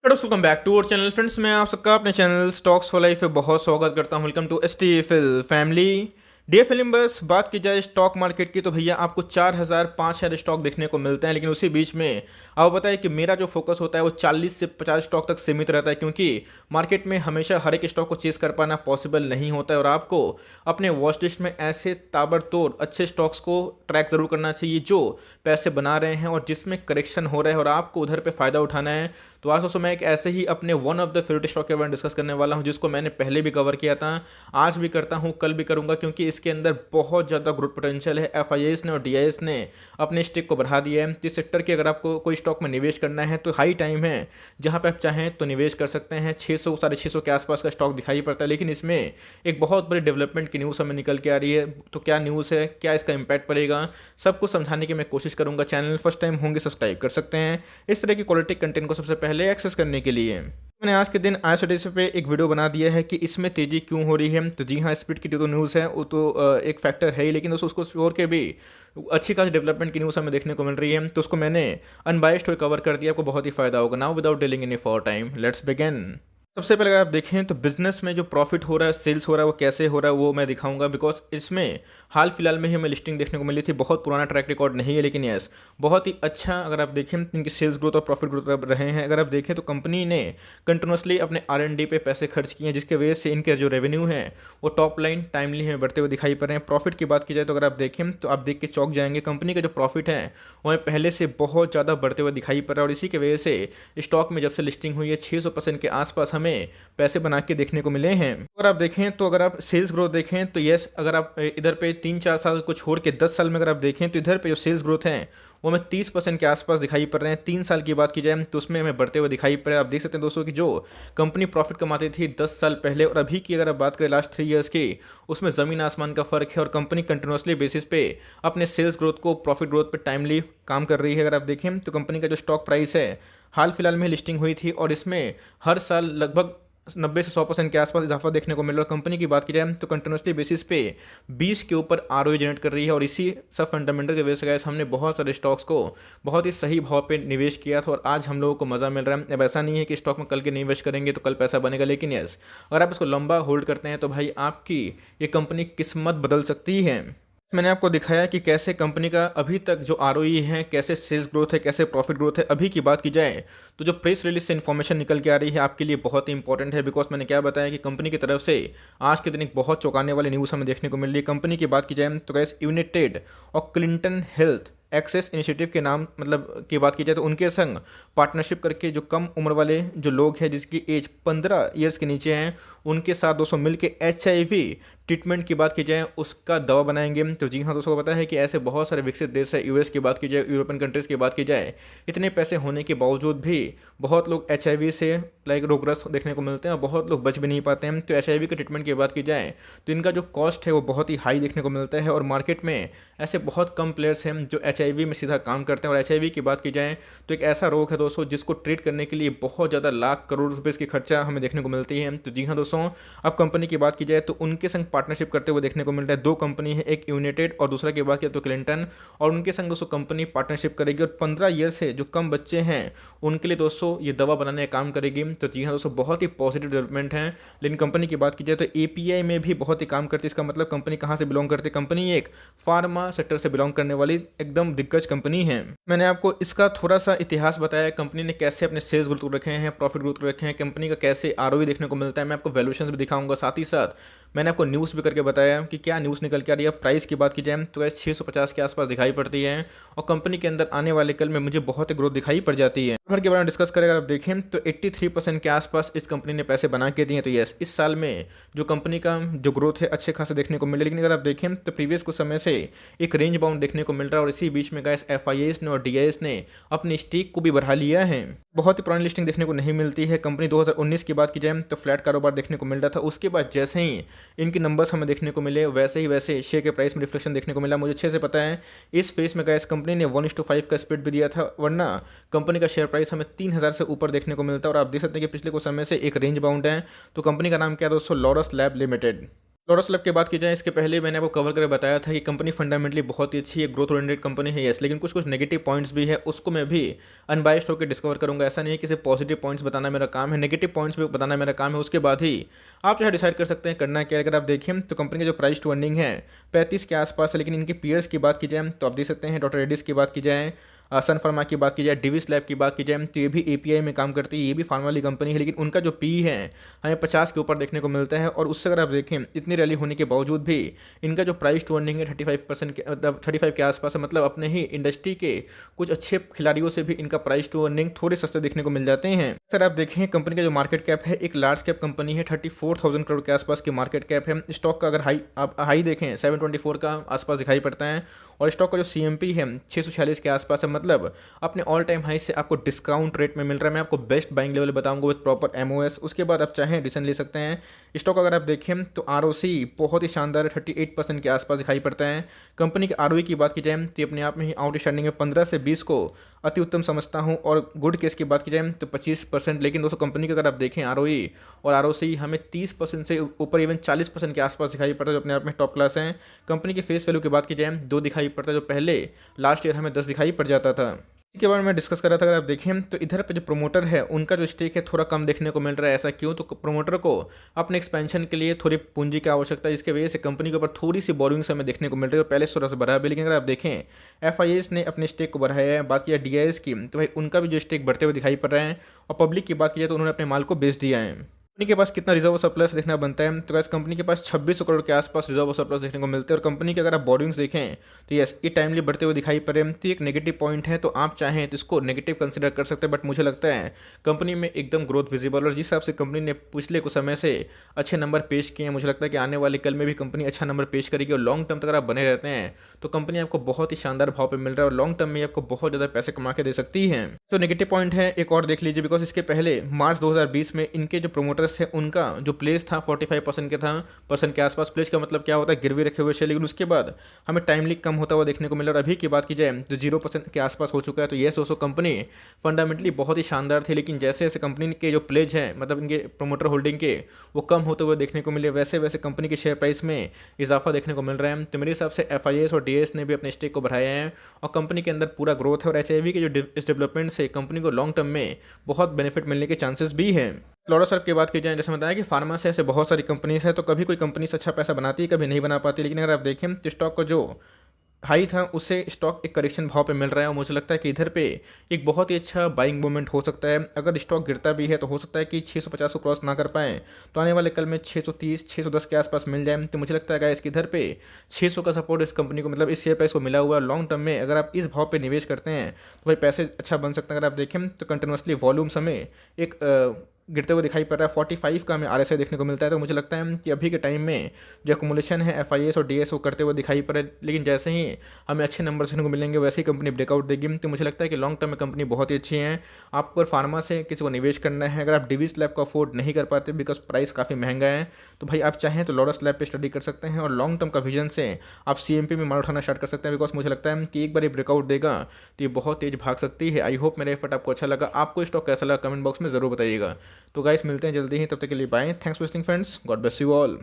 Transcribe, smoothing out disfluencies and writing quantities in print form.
Welcome back to our channel friends. मैं आप सबका अपने चैनल स्टॉक्स फॉर लाइफ पे बहुत स्वागत करता हूं। Welcome to STFL family. डे फिल्म बस बात की जाए स्टॉक मार्केट की तो भैया आपको 4,000 5,000 स्टॉक देखने को मिलते हैं, लेकिन उसी बीच में आपको पता है कि मेरा जो फोकस होता है वो 40 से 50 स्टॉक तक सीमित रहता है, क्योंकि मार्केट में हमेशा हर एक स्टॉक को चेस कर पाना पॉसिबल नहीं होता है और आपको अपने वॉच लिस्ट में ऐसे ताबड़तोड़ अच्छे स्टॉक्स को ट्रैक जरूर करना चाहिए जो पैसे बना रहे हैं और जिसमें करेक्शन हो रहा है और आपको उधर पे फ़ायदा उठाना है। तो आज दोस्तों मैं एक ऐसे ही अपने one of the favourite stock के बारे में डिस्कस करने वाला हूं, जिसको मैंने पहले भी कवर किया था, आज भी करता हूं, कल भी करूंगा, क्योंकि इसके अंदर बहुत ज़्यादा ग्रोथ पोटेंशियल है। एफआईआईस ने और डीआईएस ने अपने स्टेक को बढ़ा दिया है। इस सेक्टर के अगर आपको कोई स्टॉक में निवेश करना है तो हाई टाइम है जहां पे आप चाहें तो निवेश कर सकते हैं। 600 650 के आसपास का स्टॉक दिखाई पड़ता है, लेकिन इसमें एक बहुत बड़ी डेवलपमेंट की न्यूज़ हमें निकल के आ रही है। तो क्या न्यूज़ है, क्या इसका इंपैक्ट पड़ेगा, सब कुछ समझाने की मैं कोशिश करूंगा। चैनल फर्स्ट टाइम होंगे सब्सक्राइब कर सकते हैं इस तरह की क्वालिटी कंटेंट को सबसे पहले एक्सेस करने के लिए। मैंने आज के दिन आईएसआईसी पे एक वीडियो बना दिया है कि इसमें तेजी क्यों हो रही है। तो जी हाँ, स्पीड की जो न्यूज़ है वो तो एक फैक्टर है ही, लेकिन दोस्तों उसको छोड़ के भी अच्छी खासी डेवलपमेंट की न्यूज़ हमें देखने को मिल रही है। तो उसको मैंने अनबायस्ड होकर कवर कर दिया, आपको बहुत ही फायदा होगा। Now without dealing any for time let's begin. सबसे पहले अगर आप देखें तो बिजनेस में जो प्रॉफिट हो रहा है, सेल्स हो रहा है, वो कैसे हो रहा है वो मैं दिखाऊंगा, बिकॉज इसमें हाल फिलहाल में ही हमें लिस्टिंग देखने को मिली थी। बहुत पुराना ट्रैक रिकॉर्ड नहीं है, लेकिन यस बहुत ही अच्छा अगर आप देखें इनकी सेल्स ग्रोथ और प्रॉफिट ग्रोथ रहे हैं। अगर आप देखें तो कंपनी ने कंटिन्यूसली अपने R&D पे पैसे खर्च किए हैं, जिसके वजह से इनके जो रेवेन्यू है वो टॉप लाइन टाइमली में बढ़ते हुए दिखाई पड़ रहे हैं। प्रॉफिट की बात की जाए तो अगर आप देखें तो आप देख के चौंक जाएंगे, कंपनी का जो प्रॉफिट है वो हमें पहले से बहुत ज़्यादा बढ़ते हुए दिखाई पड़ रहा है। और इसी की वजह से स्टॉक में जब से लिस्टिंग हुई है 600% के आसपास हमें पैसे बना के देखने को मिले हैं। अगर आप देखें तो अगर आप सेल्स ग्रोथ देखें तो यस, अगर आप इधर पे 3-4 साल को छोड़ के 10 साल में अगर आप देखें तो इधर पे जो सेल्स ग्रोथ है वो हमें 30% के आसपास दिखाई पड़ रहे हैं। 3 साल की बात की जाए तो उसमें हमें बढ़ते हुए दिखाई पड़ रहा है। आप देख सकते हैं दोस्तों कि जो कंपनी प्रॉफिट कमाती थी 10 साल पहले और अभी की अगर आप बात करें लास्ट 3 ईयर्स की, उसमें ज़मीन आसमान का फ़र्क है। और कंपनी कंटिन्यूसली बेसिस पे अपने सेल्स ग्रोथ को प्रॉफिट ग्रोथ पे टाइमली काम कर रही है। अगर आप देखें तो कंपनी का जो स्टॉक प्राइस है हाल फिलहाल में लिस्टिंग हुई थी और इसमें हर साल लगभग 90 से 100% के आसपास इजाफा देखने को मिल रहा है। कंपनी की बात की जाए तो कंटिन्यूसली बेसिस पे 20 के ऊपर ROE जनरेट कर रही है और इसी सब फंडामेंटल की वजह से गाइस हमने बहुत सारे स्टॉक्स को बहुत ही सही भाव पे निवेश किया था और आज हम लोगों को मज़ा मिल रहा है। अब ऐसा नहीं है कि स्टॉक में कल के निवेश करेंगे तो कल पैसा बनेगा, लेकिन यस अगर आप इसको लंबा होल्ड करते हैं तो भाई आपकी ये कंपनी किस्मत बदल सकती है। मैंने आपको दिखाया कि कैसे कंपनी का अभी तक जो ROE है, कैसे सेल्स ग्रोथ है, कैसे प्रॉफिट ग्रोथ है। अभी की बात की जाए तो जो प्रेस रिलीज से इन्फॉर्मेशन निकल के आ रही है आपके लिए बहुत ही इंपॉर्टेंट है, बिकॉज मैंने क्या बताया कि कंपनी की तरफ से आज के दिन एक बहुत चौंकाने वाली न्यूज़ हमें देखने को मिल रही है। कंपनी की बात की जाए तो गैस यूनाइटेड और क्लिंटन हेल्थ एक्सेस इनिशिएटिव के नाम मतलब की बात की जाए तो उनके संग पार्टनरशिप करके जो कम उम्र वाले जो लोग हैं जिसकी एज 15 ईयर्स के नीचे हैं उनके साथ दोस्तों मिलके HIV ट्रीटमेंट की बात की जाए उसका दवा बनाएंगे। तो जी हाँ दोस्तों को पता है कि ऐसे बहुत सारे विकसित देश है, US की बात की जाए, यूरोपियन कंट्रीज़ की बात की जाए, इतने पैसे होने के बावजूद भी बहुत लोग HIV से रोगग्रस्त देखने को मिलते हैं और बहुत लोग बच भी नहीं पाते हैं। तो HIV के ट्रीटमेंट की बात की जाए तो इनका जो कॉस्ट है वो बहुत ही हाई देखने को मिलता है और मार्केट में ऐसे बहुत कम प्लेयर्स हैं जो HIV में सीधा काम करते हैं। और HIV की बात की जाए तो एक ऐसा रोग है दोस्तों जिसको ट्रीट करने के लिए बहुत ज़्यादा लाख करोड़ रुपए की खर्चा हमें देखने को मिलती है। तो जी हाँ दोस्तों, अब कंपनी की बात की जाए तो उनके संग पार्टनरशिप करते हुए देखने को मिल रहा है। 2 कंपनी है, एक यूनाइटेड और दूसरा की बात किया तो क्लिंटन, और उनके संग दोस्तों कंपनी पार्टनरशिप करेगी और 15 ईयर से जो कम बच्चे हैं उनके लिए दोस्तों ये दवा बनाने का काम करेगी। तो जी हाँ दोस्तों, बहुत ही पॉजिटिव डेवलपमेंट है। लेकिन कंपनी की बात की जाए तो API में भी बहुत ही काम करती है। इसका मतलब कंपनी कहाँ से बिलोंग करती है? कंपनी एक फार्मा सेक्टर से बिलोंग करने वाली एकदम दिग्गज कंपनी है। मैंने आपको इसका थोड़ा सा इतिहास बताया, कंपनी ने कैसे अपने सेल्स ग्रोथ रखे हैं, प्रॉफिट ग्रोथ रखे हैं, कंपनी का कैसे ROE देखने को मिलता है। मैं आपको वैल्यूएशंस भी दिखाऊंगा, साथ ही साथ मैंने आपको न्यूज़ भी करके बताया कि क्या न्यूज़ निकल के आ रही है। प्राइस की बात की जाए तो गैस 650 के आसपास दिखाई पड़ती है और कंपनी के अंदर आने वाले कल में मुझे बहुत ग्रोथ दिखाई पड़ जाती है। भर के बारे में डिस्कस करें अगर आप देखें तो 83% के आसपास इस कंपनी ने पैसे बना के दिए हैं। तो यस, इस साल में जो कंपनी का जो ग्रोथ है अच्छे खासे देखने को मिले। लेकिन अगर आप देखें तो प्रीवियस कुछ समय से एक रेंज बाउंड देखने को मिल रहा है और इसी बीच में गैस FIAs ने और DIS ने अपनी स्टेक को भी बढ़ा लिया है। बहुत ही पुरानी लिस्टिंग देखने को नहीं मिलती है। कंपनी 2019 की बात की जाए तो फ्लैट कारोबार देखने को मिल रहा था। उसके बाद जैसे ही इनके नंबर्स हमें देखने को मिले वैसे शेयर के प्राइस में रिफ्लेक्शन देखने को मिला। मुझे अच्छे से पता है इस फेस में गैस कंपनी ने 1:5 का स्प्लिट भी दिया था, वरना कंपनी का शेयर प्राइस हमें 3000 से ऊपर देखने को मिलता है। और आप देख सकते हैं कि पिछले कुछ समय से एक रेंज बाउंड है। तो कंपनी का नाम क्या है दोस्तों? Laurus lab limited. Laurus lab की बात की जाए इसके पहले मैंने आपको कवर करके बताया था कि कंपनी फंडामेंटली बहुत ही अच्छी है, ग्रोथ ओरिएंटेड कंपनी है यस, लेकिन कुछ कुछ नेगेटिव पॉइंट्स भी है, उसको मैं भी अनबायस्ड होकर डिस्कवर करूंगा। ऐसा नहीं है कि सिर्फ पॉजिटिव पॉइंट्स बताना मेरा काम है, नेगेटिव पॉइंट्स भी बताना मेरा काम है। उसके बाद ही आप जो है डिसाइड कर सकते हैं करना क्या है। अगर आप देखें तो कंपनी की जो प्राइस टू अर्निंग है 35 के आसपास है, लेकिन इनके पीयर्स की बात की जाए तो आप देख सकते हैं डॉक्टर रेड्डीज की बात की जाए, सन फार्मा की बात की जाए, डिविस लैब की बात की जाए तो ये भी एपीआई में काम करती है, ये भी फार्मा वाली कंपनी है, लेकिन उनका जो पी है हमें 50 के ऊपर देखने को मिलता है। और उससे अगर आप देखें इतनी रैली होने के बावजूद भी इनका जो प्राइस टू अर्निंग है 35% के मतलब 35 के आसपास है, मतलब अपने ही इंडस्ट्री के कुछ अच्छे खिलाड़ियों से भी इनका प्राइस टू अर्निंग थोड़े सस्ते देखने को मिल जाते हैं। सर आप देखें कंपनी का जो मार्केट कैप है एक लार्ज कैप कंपनी है, 34,000 करोड़ के आसपास की मार्केट कैप है। स्टॉक का अगर आप हाई देखें 724 का आसपास दिखाई पड़ता है, और स्टॉक का जो सीएमपी है 646 के आसपास है, मतलब अपने ऑल टाइम हाई से आपको डिस्काउंट रेट में मिल रहा है। मैं आपको बेस्ट बाइंग लेवल बताऊंगा विद प्रॉपर एमओएस, उसके बाद आप चाहें डिसीजन ले सकते हैं। स्टॉक अगर आप देखें तो आरओसी बहुत ही शानदार 38% के आसपास दिखाई पड़ता है। कंपनी के आरओई की बात की जाए तो अपने आप में ही आउटस्टैंडिंग में 15 से 20 को अति उत्तम समझता हूं, और गुड केस की बात की जाए तो 25%। लेकिन दोस्तों कंपनी का अगर आप देखें आरओई और आरओसी हमें 30% से ऊपर इवन 40% के आसपास दिखाई पड़ता है, जो अपने आप में टॉप क्लास है। कंपनी के फेस वैल्यू की बात की जाए 2 दिखाई पड़ता है, जो पहले लास्ट ईयर हमें 10 दिखाई पड़ जाता था। इसके बारे में डिस्कस कर रहा था। अगर आप देखें तो इधर पे जो प्रोमोटर है उनका जो स्टेक है थोड़ा कम देखने को मिल रहा है। ऐसा क्यों? तो प्रोमोटर को अपने एक्सपेंशन के लिए थोड़ी पूंजी की आवश्यकता है, जिसकी वजह से कंपनी के ऊपर थोड़ी सी बोरिंग्स हमें देखने को मिल रही है, पहले से थोड़ा सा बढ़ा भी। लेकिन अगर आप देखें एफ ने अपने स्टेक को बढ़ाया है। बात किया डीआईएस की तो भाई उनका भी जो स्टेक बढ़ते हुए दिखाई पड़ रहा है, और पब्लिक की बात की जाए तो उन्होंने अपने माल को बेच दिया है। कंपनी के पास कितना रिजर्व सरप्लस देखना बनता है, तो गैस कंपनी के पास 2600 करोड़ के आसपास रिजर्व सरप्लस देखने को मिलते हैं। और कंपनी के अगर आप बोरिंग्स देखें तो यस ये टाइमली बढ़ते हुए दिखाई पड़े, तो एक नेगेटिव पॉइंट है, तो आप चाहें तो इसको नेगेटिव कंसिडर कर सकते हैं। बट मुझे लगता है कंपनी में एकदम ग्रोथ विजिबल, और जिस हिसाब से कंपनी ने पिछले कुछ समय से अच्छे नंबर पेश किए हैं, मुझे लगता है कि आने वाले कल में भी कंपनी अच्छा नंबर पेश करेगी। और लॉन्ग टर्म तक अगर आप बने रहते हैं तो कंपनी आपको बहुत ही शानदार भाव पे मिल रहा है, और लॉन्ग टर्म में आपको बहुत ज़्यादा पैसे कमा के दे सकती है। तो नेगेटिव पॉइंट है एक और देख लीजिए, बिकॉज इसके पहले मार्च 2020 में इनके जो प्रोमोटर्स थे उनका जो प्लेस था 45% के था, परसेंट के आसपास। प्लेस का मतलब क्या होता है? गिरवी रखे हुए शेयर, लेकिन उसके बाद हमें टाइमली कम होता हुआ देखने को मिला। और अभी की बात की जाए तो 0% के आसपास हो चुका है। तो ये दोस्तों कंपनी फंडामेंटली बहुत ही शानदार थी, लेकिन जैसे जैसे कंपनी के जो प्लेज हैं मतलब इनके प्रोमोटर होल्डिंग के वो कम होते हुए देखने को मिले, वैसे वैसे कंपनी के शेयर प्राइस में इजाफा देखने को मिल रहा है। तो मेरे हिसाब से एफ और डी ने भी अपने स्टेक को बढ़ाया है, और कंपनी के अंदर पूरा ग्रोथ है। और ऐसे भी कि जो इस डेवलपमेंट से कंपनी को लॉन्ग टर्म में बहुत बेनिफिट मिलने के चांसेस भी हैं। फ्लोरा सर की बात की जाए, जैसे बताया कि फार्मा से ऐसे बहुत सारी कंपनीज है, तो कभी कोई कंपनी से अच्छा पैसा बनाती है, कभी नहीं बना पाती। लेकिन अगर आप देखें तो स्टॉक को जो हाई था उससे स्टॉक एक करेक्शन भाव पे मिल रहा है, और मुझे लगता है कि इधर पे एक बहुत ही अच्छा बाइंग मूवमेंट हो सकता है। अगर स्टॉक गिरता भी है तो हो सकता है कि 650 को क्रॉस ना कर पाए, तो आने वाले कल में 630 610 के आसपास मिल जाए। तो मुझे लगता है गाइस कि इधर पे 600 का सपोर्ट इस कंपनी को मतलब इस शेयर प्राइस को मिला हुआ है। लॉन्ग टर्म में अगर आप इस भाव पे निवेश करते हैं तो भाई पैसे अच्छा बन सकते हैं। अगर आप देखें तो कंटिन्यूसली वॉल्यूम्स हमें एक गिरते हुए दिखाई पड़ रहा है, 45 का हमें आरएसआई देखने को मिलता है। तो मुझे लगता है कि अभी के टाइम में जो अकुमुलेशन है एफआईएस और डीएस वो करते हुए दिखाई पड़े, लेकिन जैसे ही हमें अच्छे नंबर देखने को मिलेंगे वैसे ही कंपनी ब्रेकआउट देगी। तो मुझे लगता है कि लॉन्ग टर्म में कंपनी बहुत ही अच्छी है। आपको अगर फार्मा से किसी को निवेश करना है, अगर आप डिविस लैब को अफोर्ड नहीं कर पाते बिकॉज प्राइस काफ़ी महंगा है, तो भाई आप चाहें तो लॉरस लैब पे स्टडी कर सकते हैं, और लॉन्ग टर्म का विजन से आप सीएमपी में माल उठाना स्टार्ट कर सकते हैं। बिकॉज मुझे लगता है कि एक बार ये ब्रेकआउट देगा तो ये बहुत तेज भाग सकती है। आई होप मेरा एफर्ट आपको अच्छा लगा। आपको स्टॉक कैसा लगा कमेंट बॉक्स में जरूर बताइएगा। तो गाइस मिलते हैं जल्दी ही, तब तक के लिए bye. Thanks for listening friends, God bless you all.